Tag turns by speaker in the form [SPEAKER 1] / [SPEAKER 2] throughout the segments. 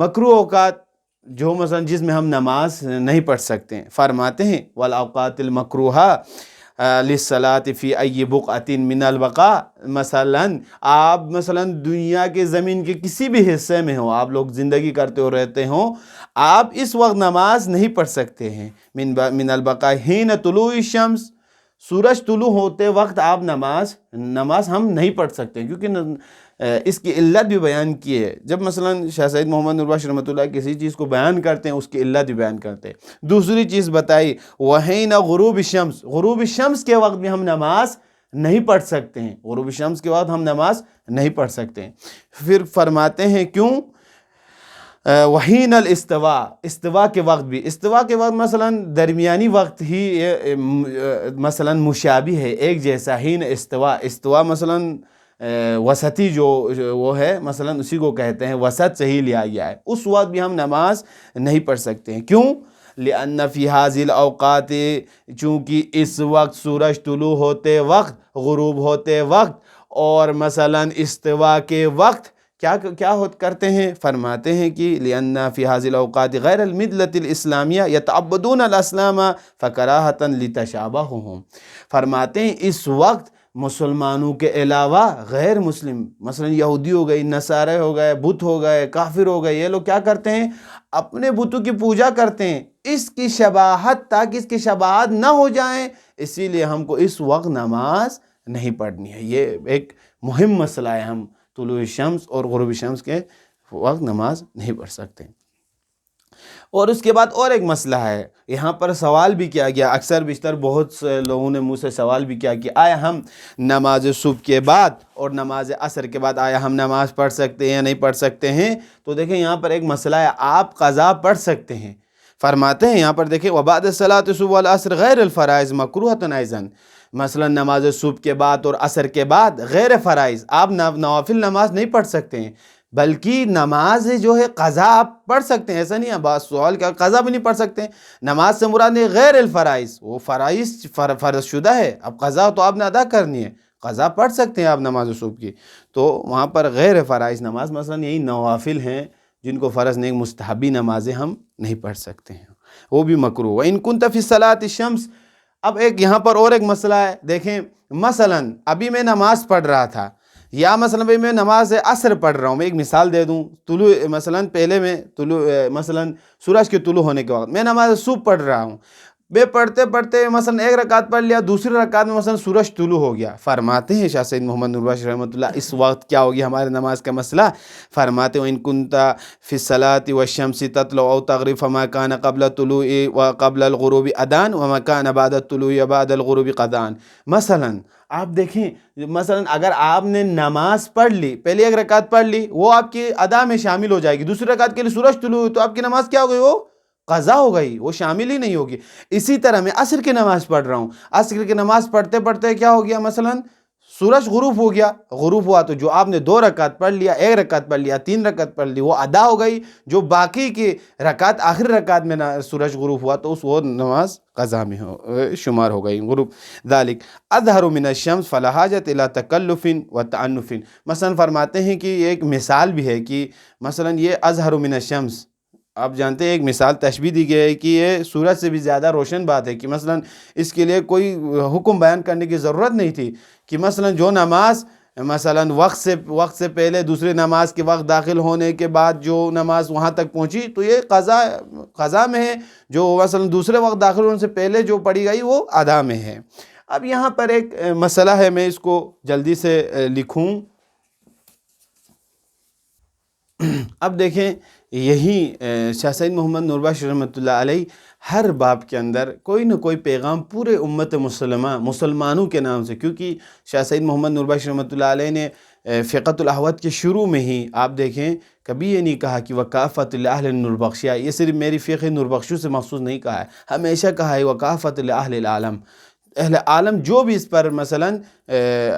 [SPEAKER 1] مکروہ اوقات جو مثلا جس میں ہم نماز نہیں پڑھ سکتے ہیں، فرماتے ہیں والاوقات المکروہہ للصلاۃ فی ای بقعۃ من البقاء، مثلا آپ مثلا دنیا کے زمین کے کسی بھی حصے میں ہوں، آپ لوگ زندگی کرتے ہو رہتے ہوں، آپ اس وقت نماز نہیں پڑھ سکتے ہیں، من البقاء حین طلوع الشمس، سورج طلوع ہوتے وقت آپ نماز ہم نہیں پڑھ سکتے، کیونکہ اس کی علت بھی بیان کی ہے۔ جب مثلا شاہ سید محمد نور بخش رحمۃ اللہ کسی چیز کو بیان کرتے ہیں، اس کی علت بھی بیان کرتے ہیں۔ دوسری چیز بتائی وحین غروب الشمس، غروب الشمس کے وقت بھی ہم نماز نہیں پڑھ سکتے ہیں، غروب الشمس کے وقت ہم نماز نہیں پڑھ سکتے ہیں۔ پھر فرماتے ہیں کیوں؟ وحین الاستواء، استوا کے وقت بھی، استوا کے وقت مثلا درمیانی وقت ہی مثلا مشابہ ہے، ایک جیسا، حین استوا، استوا مثلا وسطی جو وہ ہے، مثلا اسی کو کہتے ہیں، وسط سے ہی لیا گیا ہے، اس وقت بھی ہم نماز نہیں پڑھ سکتے ہیں۔ کیوں؟ لأن فی هذه الاوقات، چونکہ اس وقت سورج طلوع ہوتے وقت، غروب ہوتے وقت اور مثلا استوا کے وقت کیا کرتے ہیں؟ فرماتے ہیں کہ لأن فی هذه الاوقات غیر الملت الاسلامیہ یتعبدون الاسلام فکراہۃ لتشابہہم، فرماتے ہیں اس وقت مسلمانوں کے علاوہ غیر مسلم، مثلا یہودی ہو گئی، نصارے ہو گئے، بت ہو گئے، کافر ہو گئے، یہ لوگ کیا کرتے ہیں؟ اپنے بتوں کی پوجا کرتے ہیں، اس کی شباہت، تاکہ اس کی شباہت نہ ہو جائیں، اسی لیے ہم کو اس وقت نماز نہیں پڑھنی ہے۔ یہ ایک مہم مسئلہ ہے، ہم طلوع شمس اور غروب شمس کے وقت نماز نہیں پڑھ سکتے۔ اور اس کے بعد اور ایک مسئلہ ہے، یہاں پر سوال بھی کیا گیا، اکثر بیشتر بہت سے لوگوں نے مجھ سے سوال بھی کیا کہ آیا ہم نماز صبح کے بعد اور نماز عصر کے بعد آیا ہم نماز پڑھ سکتے ہیں یا نہیں پڑھ سکتے ہیں؟ تو دیکھیں یہاں پر ایک مسئلہ ہے، آپ قضا پڑھ سکتے ہیں۔ فرماتے ہیں یہاں پر دیکھیں وبعد الصلاۃ صبح والعصر غیر الفرائض مکروہۃ ایضا، مثلا نماز صبح کے بعد اور عصر کے بعد غیر فرائض، آپ نوافل نماز نہیں پڑھ سکتے ہیں، بلکہ نماز جو ہے قضا آپ پڑھ سکتے ہیں، ایسا نہیں ہے، بعض سوال کا قضا بھی نہیں پڑھ سکتے ہیں۔ نماز سے مراد نہیں غیر الفرائض، وہ فرائض فرض شدہ ہے، اب قضا تو آپ نے ادا کرنی ہے، قضا پڑھ سکتے ہیں آپ نماز صبح کی، تو وہاں پر غیر فرائض نماز مثلا یہی نوافل ہیں جن کو فرض نہیں، مستحبی نمازیں ہم نہیں پڑھ سکتے ہیں، وہ بھی مکروہ۔ وَإِن كُنْتَ فِي الصَّلَاةِ الشَّمْسِ، اب ایک یہاں پر اور ایک مسئلہ ہے، دیکھیں مثلا ابھی میں نماز پڑھ رہا تھا، یا مثلا میں نماز عصر پڑھ رہا ہوں، میں ایک مثال دے دوں، طلوع مثلا پہلے میں مثلا سورج کے طلوع ہونے کے وقت میں نماز صبح پڑھ رہا ہوں، میں پڑھتے پڑھتے مثلا ایک رکعت پڑھ لیا، دوسری رکعت میں مثلا سورج طلوع ہو گیا، فرماتے ہیں شاہ سید محمد نور بخش رحمۃ اللہ اس وقت کیا ہوگی ہمارے نماز کا مسئلہ؟ فرماتے ہیں وَإِن كُنْتَ فِي الصَّلَاةِ وَالشَّمْسِ تَطْلُعُ أَوْ تَغْرِبُ فَمَا كَانَ قَبْلَ الطُّلُوعِ وَقَبْلَ الْغُرُوبِ أَذَانٌ وَمَا كَانَ بَعْدَ الطُّلُوعِ وَبَعْدَ الْغُرُوبِ قَضَاءٌ۔ مثلا آپ دیکھیں، مثلا اگر آپ نے نماز پڑھ لی، پہلی ایک رکعت پڑھ لی، وہ آپ کی ادا میں شامل ہو جائے گی، دوسری رکعت کے لیے سورج طلوع ہوئی تو آپ کی نماز کیا ہو گئی؟ وہ قضا ہو گئی، وہ شامل ہی نہیں ہوگی۔ اسی طرح میں عصر کی نماز پڑھ رہا ہوں، عصر کی نماز پڑھتے پڑھتے کیا ہو گیا؟ مثلا سورج غروب ہو گیا، غروب ہوا تو جو آپ نے 2 رکعت پڑھ لیا، 1 رکعت پڑھ لیا، 3 رکعت پڑھ لی، وہ ادا ہو گئی، جو باقی کی رکعت آخری رکعت میں سورج غروب ہوا تو وہ نماز قضا میں شمار ہو گئی، غروب۔ ذالک اظہر من الشمس فلا حاجت الی تکلف وتعنف، مثلا فرماتے ہیں کہ یہ ایک مثال بھی ہے کہ مثلا یہ اظہر من الشمس، آپ جانتے ہیں ایک مثال تشبیہ دی گئی ہے کہ یہ سورج سے بھی زیادہ روشن بات ہے، کہ مثلا اس کے لیے کوئی حکم بیان کرنے کی ضرورت نہیں تھی، کہ مثلا جو نماز مثلا وقت سے پہلے دوسری نماز کے وقت داخل ہونے کے بعد جو نماز وہاں تک پہنچی تو یہ قضا میں ہے، جو مثلا دوسرے وقت داخل ہونے سے پہلے جو پڑھی گئی وہ ادا میں ہے۔ اب یہاں پر ایک مسئلہ ہے، میں اس کو جلدی سے لکھوں۔ اب دیکھیں یہی شاہ سید محمد نور بخش رحمۃ اللہ علیہ ہر باب کے اندر کوئی نہ کوئی پیغام پورے امت مسلمانوں کے نام سے، کیونکہ شاہ سید محمد نور بخش رحمۃ اللہ علیہ نے فقہ الاحوت کے شروع میں ہی آپ دیکھیں کبھی یہ نہیں کہا کہ وکافۃ لأہل نور بخشیہ، یہ صرف میری فقہ نور بخشوں سے مخصوص نہیں کہا ہے، ہمیشہ کہا ہے وکافۃ لأہل العالم، اہل عالم جو بھی اس پر مثلا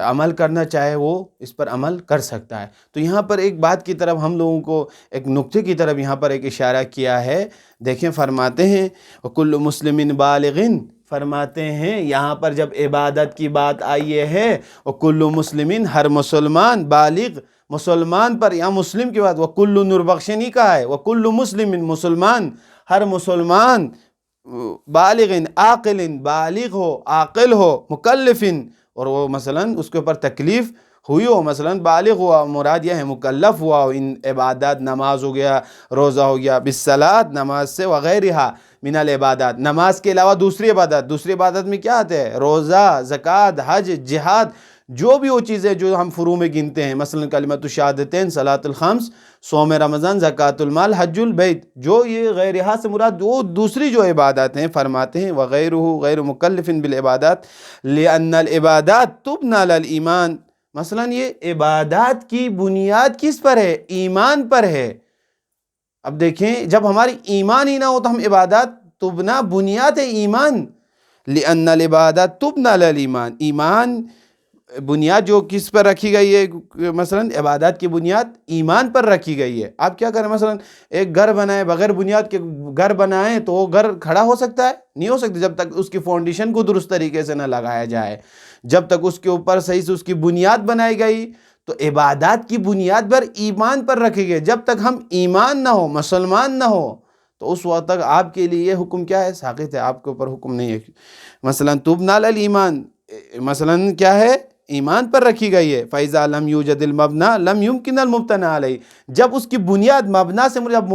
[SPEAKER 1] عمل کرنا چاہے وہ اس پر عمل کر سکتا ہے۔ تو یہاں پر ایک بات کی طرف ہم لوگوں کو ایک نقطے کی طرف یہاں پر ایک اشارہ کیا ہے، دیکھیں فرماتے ہیں وَكُلُّ مُسْلِمٍ بَالِغٍ، فرماتے ہیں یہاں پر جب عبادت کی بات آئی ہے وَكُلُّ مُسْلِمٍ، ہر مسلمان بالغ مسلمان پر، یا مسلم کی بات، وَكُلُّ نُرْبَخْشِ نہیں کہا ہے، وَكُلُّ مُسْلِمٍ مسلمان، ہر مسلمان، بالغ عاقل، بالغ ہو، عاقل ہو، مکلف، اور وہ مثلاً اس کے اوپر تکلیف ہوئی ہو، مثلاً بالغ ہوا، مراد یہ ہے مکلف ہوا ہو ان عبادات، نماز ہو گیا، روزہ ہو گیا، بالصلاۃ نماز سے، وغیرہ من العبادات نماز کے علاوہ دوسری عبادت میں کیا آتے ہیں؟ روزہ، زکوٰۃ، حج، جہاد، جو بھی وہ چیزیں جو ہم فروع میں گنتے ہیں، مثلاً کلمۃ الشہادتین، صلاۃ الخمس، صوم رمضان، زکوٰۃ المال، حج البیت، جو یہ غیرہا سے مراد وہ دوسری جو عبادات ہیں، فرماتے ہیں وغیرہ غیر مکلف بالعبادات لأن العبادات تبنى على الایمان، مثلاً یہ عبادات کی بنیاد کس پر ہے؟ ایمان پر ہے۔ اب دیکھیں، جب ہماری ایمان ہی نہ ہو تو ہم عبادات، تبنا بنیاد ہے ایمان، لأن العبادات تبنى على الایمان، ایمان بنیاد جو کس پر رکھی گئی ہے؟ مثلاً عبادات کی بنیاد ایمان پر رکھی گئی ہے۔ آپ کیا کریں، مثلاً ایک گھر بنائیں، بغیر بنیاد کے گھر بنائیں تو وہ گھر کھڑا ہو سکتا ہے؟ نہیں ہو سکتا، جب تک اس کی فاؤنڈیشن کو درست طریقے سے نہ لگایا جائے، جب تک اس کے اوپر صحیح سے اس کی بنیاد بنائی گئی۔ تو عبادات کی بنیاد پر ایمان پر رکھی گئی، جب تک ہم ایمان نہ ہو، مسلمان نہ ہو، تو اس وقت تک آپ کے لیے یہ حکم کیا ہے؟ ساقط ہے، آپ کے اوپر حکم نہیں ہے۔ مثلاً تبنى علی الایمان، مثلاً کیا ہے؟ ایمان پر رکھی گئی ہے۔ فَإِذَا لَمْ يُوجَدِ الْمَبْنَى لَمْ يُمْكِنَ الْمُبْتَنَى عَلَيْهِ، جب اس کی بنیاد مبنا سے، جب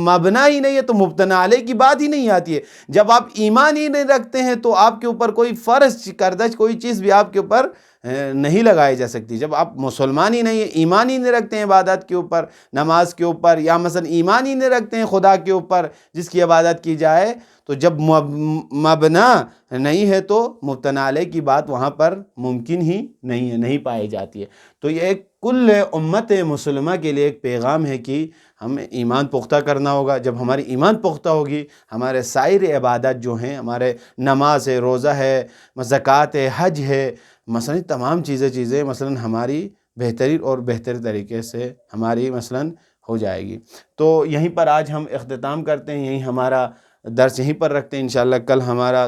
[SPEAKER 1] مبنا ہی نہیں ہے تو مبتنا علیہ کی بات ہی نہیں آتی ہے۔ جب آپ ایمان ہی نہیں رکھتے ہیں تو آپ کے اوپر کوئی فرض کردہ کوئی چیز بھی آپ کے اوپر نہیں لگائی جا سکتی۔ جب آپ مسلمان ہی نہیں ہیں، ایمان ہی نہیں رکھتے ہیں عبادت کے اوپر، نماز کے اوپر، یا مثلا ایمان ہی نہیں رکھتے ہیں خدا کے اوپر جس کی عبادت کی جائے، تو جب مبنا نہیں ہے تو مبتنا علیہ کی بات وہاں پر ممکن ہی نہیں ہے، نہیں پائی جاتی ہے۔ تو یہ ایک کل امت مسلمہ کے لیے ایک پیغام ہے کہ ہمیں ایمان پختہ کرنا ہوگا۔ جب ہماری ایمان پختہ ہوگی، ہمارے سائر عبادات جو ہیں، ہمارے نماز ہے، روزہ ہے، زکوٰۃ ہے، حج ہے، مثلا تمام چیزیں مثلا ہماری بہترین اور بہتر طریقے سے ہماری مثلا ہو جائے گی۔ تو یہیں پر آج ہم اختتام کرتے ہیں، یہیں ہمارا درس یہیں پر رکھتے ہیں۔ انشاءاللہ کل ہمارا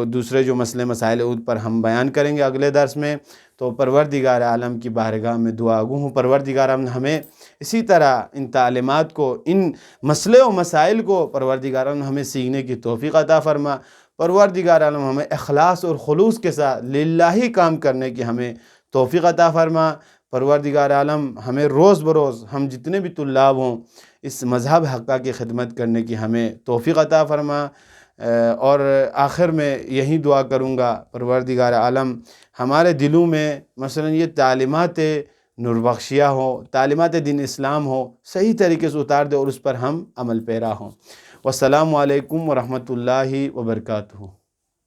[SPEAKER 1] دوسرے جو مسئلے مسائل ان پر ہم بیان کریں گے اگلے درس میں۔ تو پروردگار عالم کی بارگاہ میں دعا گو ہوں، پروردگار عالم ہمیں اسی طرح ان تعلیمات کو، ان مسئلے و مسائل کو پروردگار عالم ہمیں سیکھنے کی توفیق عطا فرما۔ پروردگار عالم ہمیں اخلاص اور خلوص کے ساتھ للہ کام کرنے کی ہمیں توفیق عطا فرما۔ پروردگار عالم ہمیں روز بروز ہم جتنے بھی طلاب ہوں اس مذہب حقہ کی خدمت کرنے کی ہمیں توفیق عطا فرما۔ اور آخر میں یہی دعا کروں گا، پروردگار عالم ہمارے دلوں میں مثلا یہ تعلیمات نور بخشیہ ہو، تعلیمات دین اسلام ہو، صحیح طریقے سے اتار دے اور اس پر ہم عمل پیرا ہوں۔ والسلام علیکم ورحمۃ اللہ وبرکاتہ۔